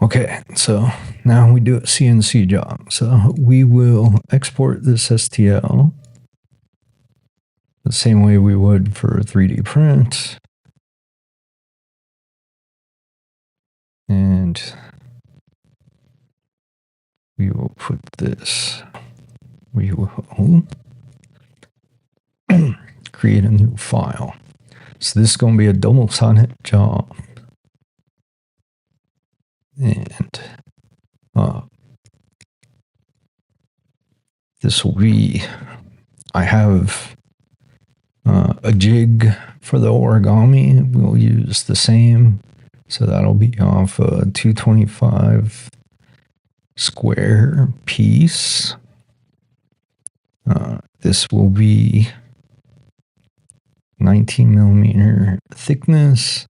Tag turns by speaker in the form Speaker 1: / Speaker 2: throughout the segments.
Speaker 1: Okay, so now we do a CNC job. So we will export this STL the same way we would for a 3D print. And we will put this, we will create a new file. So this is going to be a double-sided job. And this will be, I have a jig for the origami. We'll use the same. So that'll be off a 225 square piece. This will be 19 millimeter thickness.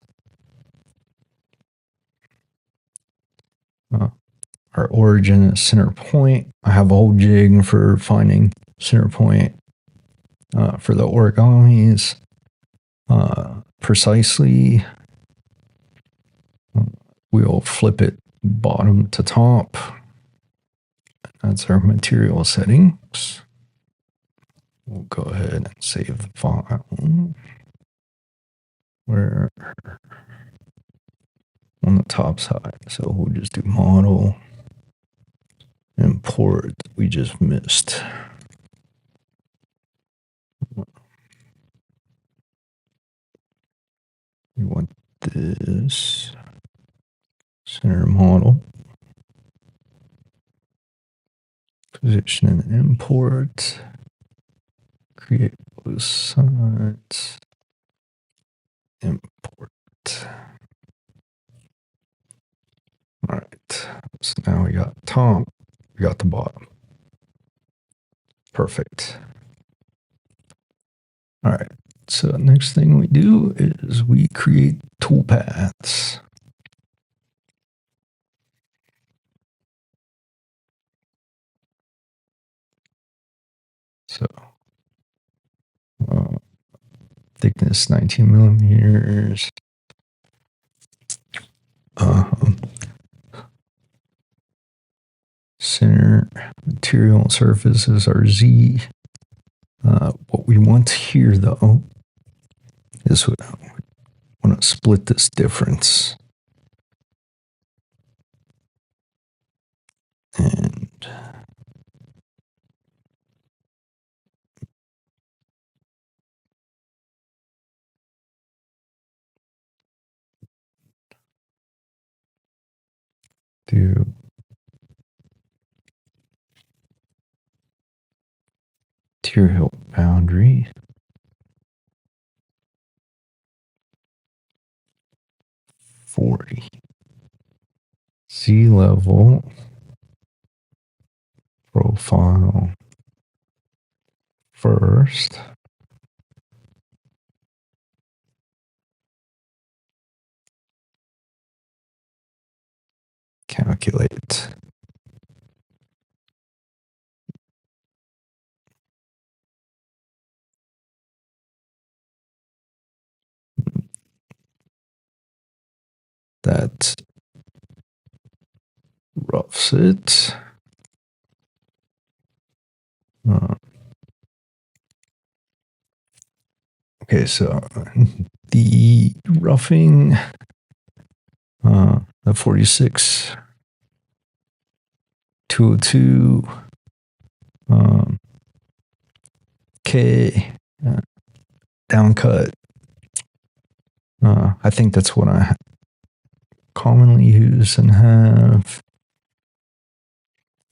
Speaker 1: Our origin is center point. I have a whole jig for finding center point for the origamis precisely. We'll flip it bottom to top. That's our material settings. We'll go ahead and save the file. We're on the top side, so we'll just do model, import. We just missed. We want this center model. Position and import. Create both sides. Import. All right. So now we got top. We got the bottom. Perfect. All right. So next thing we do is we create toolpaths. So thickness 19 millimeters. Center material surfaces are Z. What we want here though is we want to split this difference. And do material boundary. Z level profile first. Calculate. That roughs it. Okay, so the roughing, the 46, 202, K, downcut. I think that's what I commonly use and have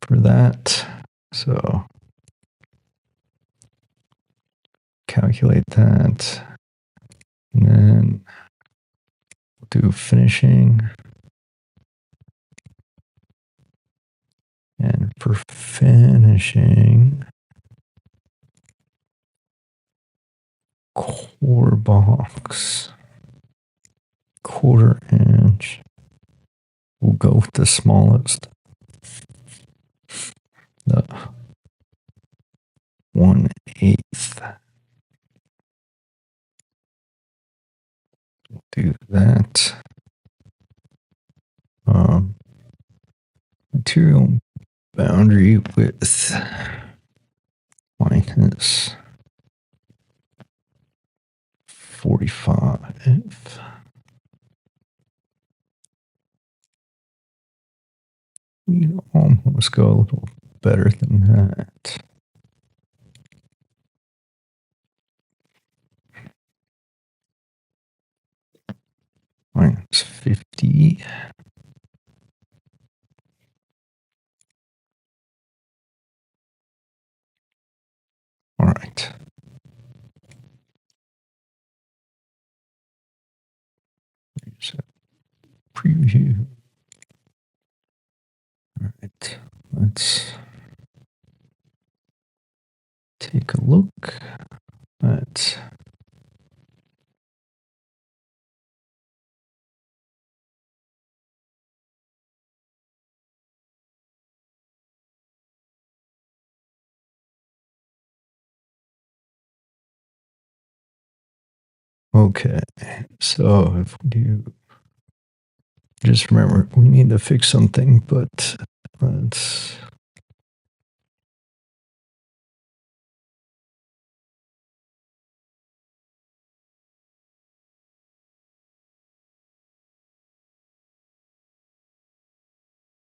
Speaker 1: for that. So calculate that. And then we'll do finishing. And for finishing, core box, 1/4 inch. We'll go with the smallest. The 1/8. We'll do that. material boundary width minus 45. We almost go a little better than that. Minus 50. All right. Here's a preview. All right. Let's take a look at okay. So if we do, just remember we need to fix something, but let's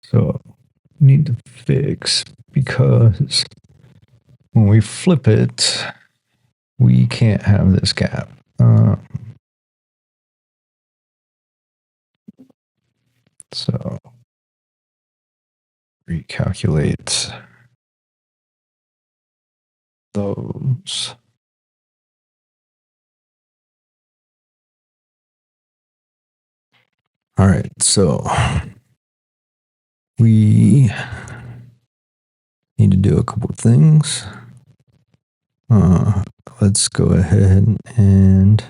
Speaker 1: so need to fix because when we flip it, we can't have this gap. So recalculate those. All right, so we need to do a couple of things. Let's go ahead and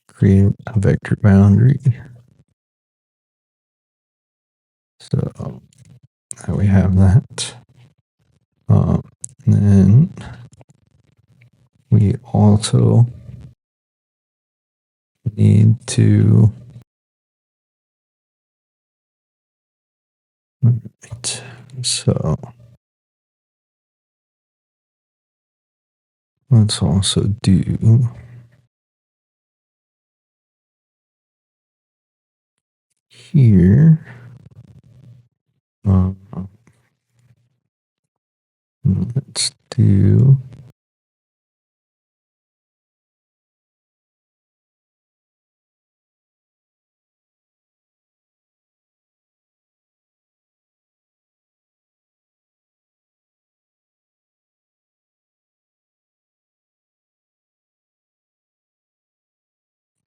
Speaker 1: create a vector boundary. So now we have that. Then we also need to so let's also do here. Let's do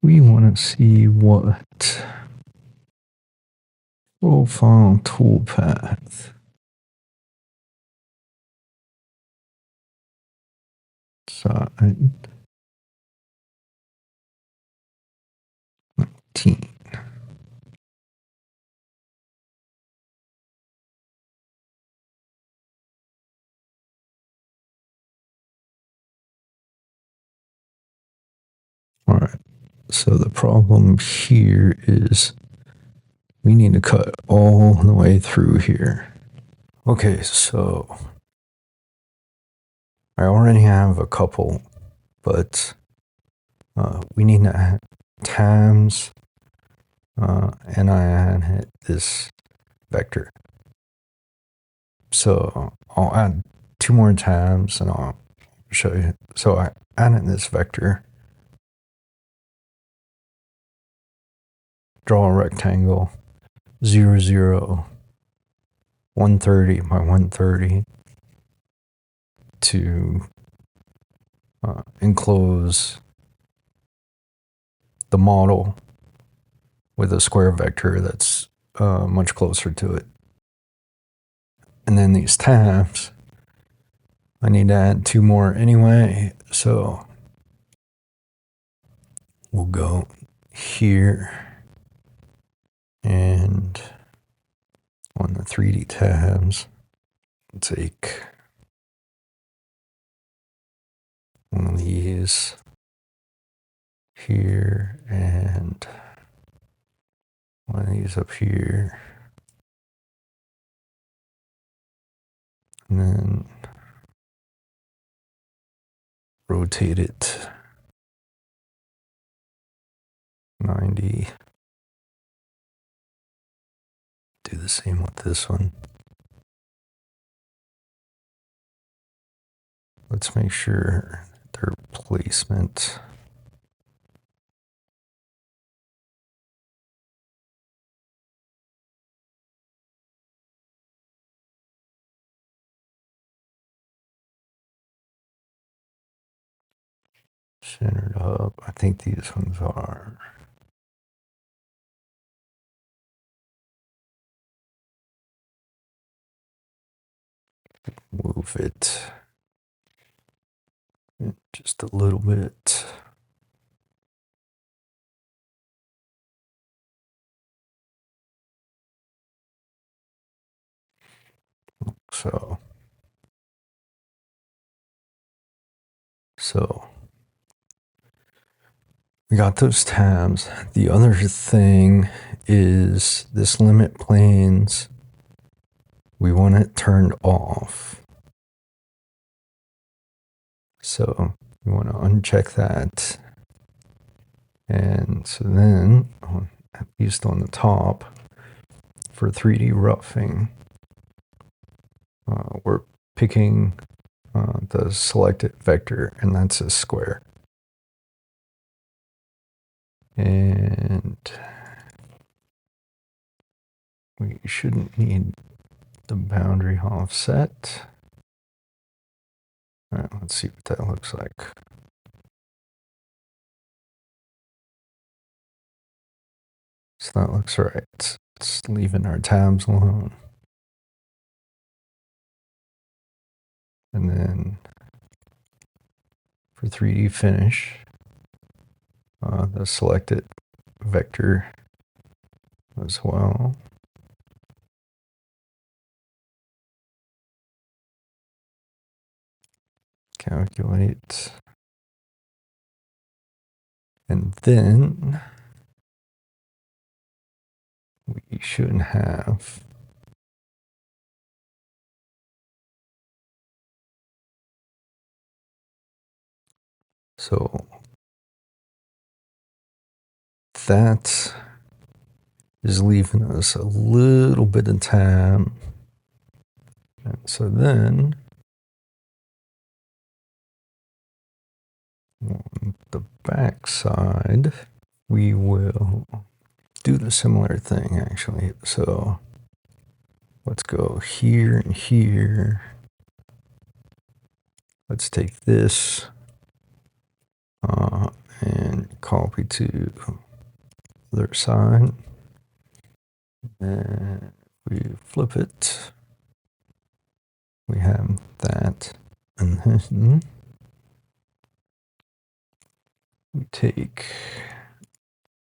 Speaker 1: we want to see what profile toolpath side 19. All right. So the problem here is we need to cut all the way through here. Okay, so I already have a couple, but we need to add times, and I add this vector. So I'll add 2 more times and I'll show you. So I added this vector, draw a rectangle, 0, 0, 130 by 130 to enclose the model with a square vector that's much closer to it. And then these tabs, I need to add 2 more anyway, so we'll go here and on the 3D tabs, take one of these here and one of these up here. And then rotate it 90. Do the same with this one. Let's make sure their placement. Centered up. I think these ones are. Move it just a little bit. So we got those tabs. The other thing is this limit planes. We want it turned off. So we want to uncheck that. And so then, at least on the top, for 3D roughing, we're picking the selected vector, and that's a square. And we shouldn't need the boundary offset. All right, let's see what that looks like. So that looks right. It's leaving our tabs alone. And then for 3D finish, the selected vector as well. Calculate. And then we should have so that is leaving us a little bit of tab. And so then on the back side, we will do the similar thing actually. So let's go here and here. Let's take this and copy to the other side. And we flip it. We have that. And then we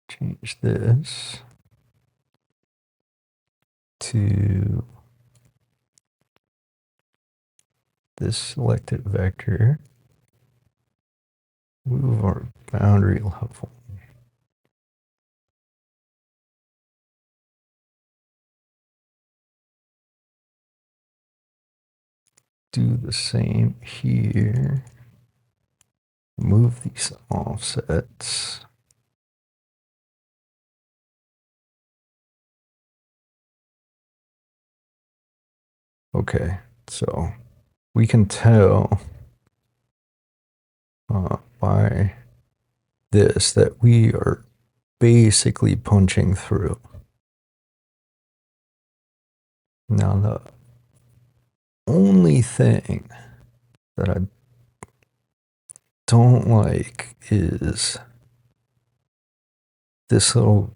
Speaker 1: change this to this selected vector. Move our boundary level. Do the same here. Move these offsets. Okay, so we can tell by this that we are basically punching through. Now the only thing that I don't like is this little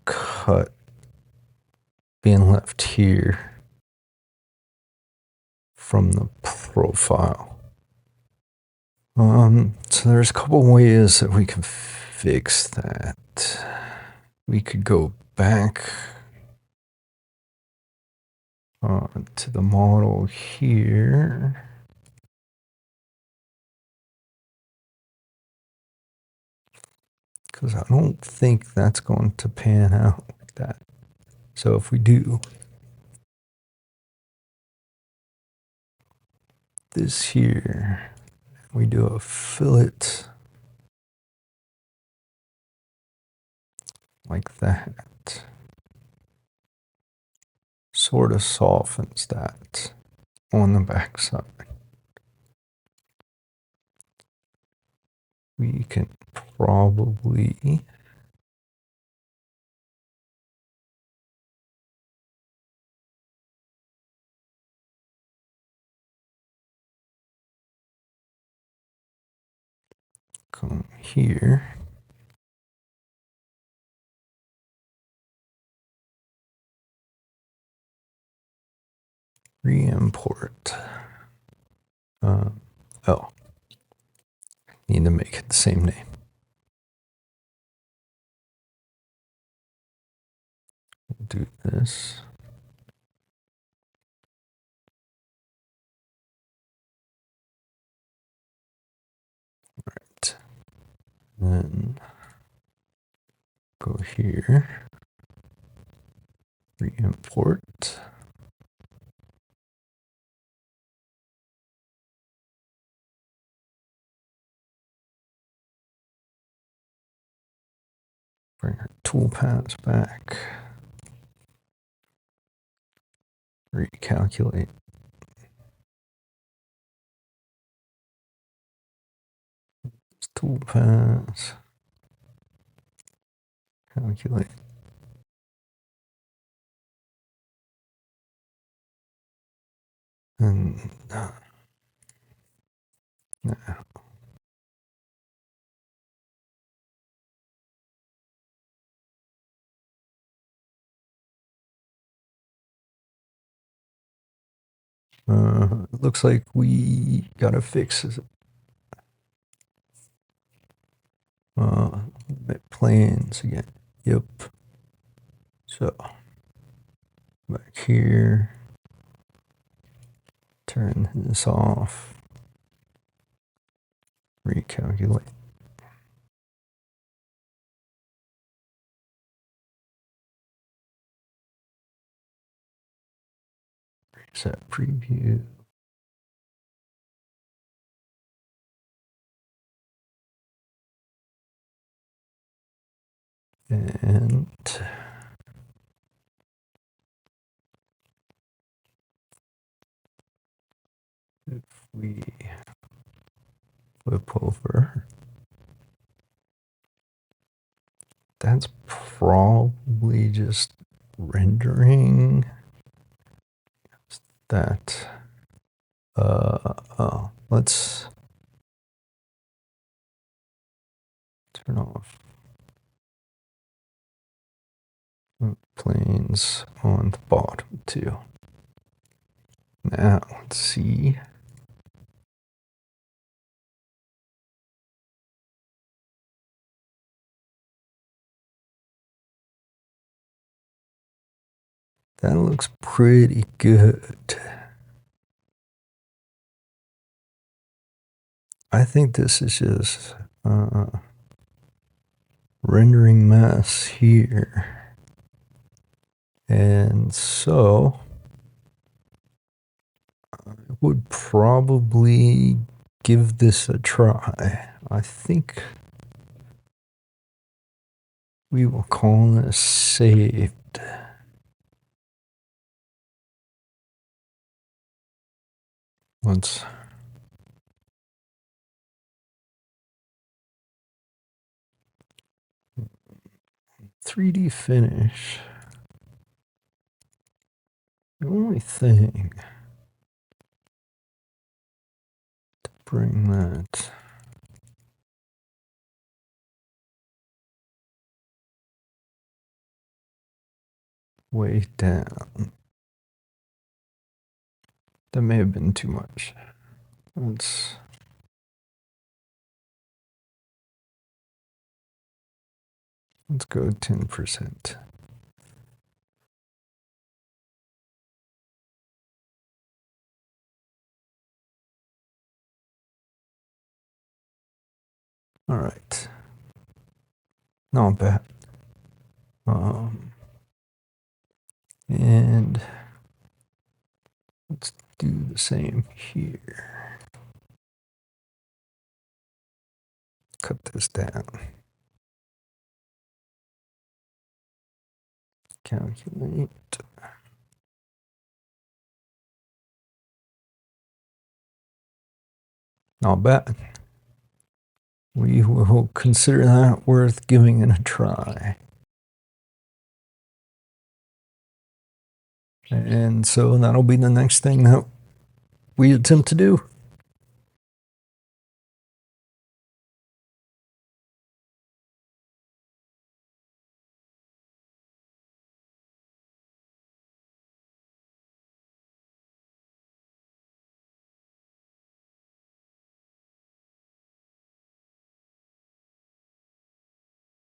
Speaker 1: cut being left here from the profile. So there's a couple ways that we can fix that. We could go back to the model here. Because I don't think that's going to pan out like that. So if we do this here. We do a fillet like that. Sort of softens that on the back side. We can probably come here. Re-import. Oh, need to make it the same name. We'll do this. All right. Then go here. Re-import. Bring our toolpaths back. Recalculate. Toolpaths. Calculate. And now. It looks like we gotta fix planes again. Yep. So back here, turn this off, recalculate. Reset preview. And if we flip over, that's probably just rendering that. Let's turn off planes on the bottom too. Now let's see. That looks pretty good. I think this is just rendering mass here. And so I would probably give this a try. I think we will call this saved. Let's 3D finish. The only thing to bring that way down. That may have been too much. Let's go 10%. All right. Not bad. And let's do the same here. cut this down. Calculate. Not bad. We will consider that worth giving it a try. And so that'll be the next thing that we attempt to do.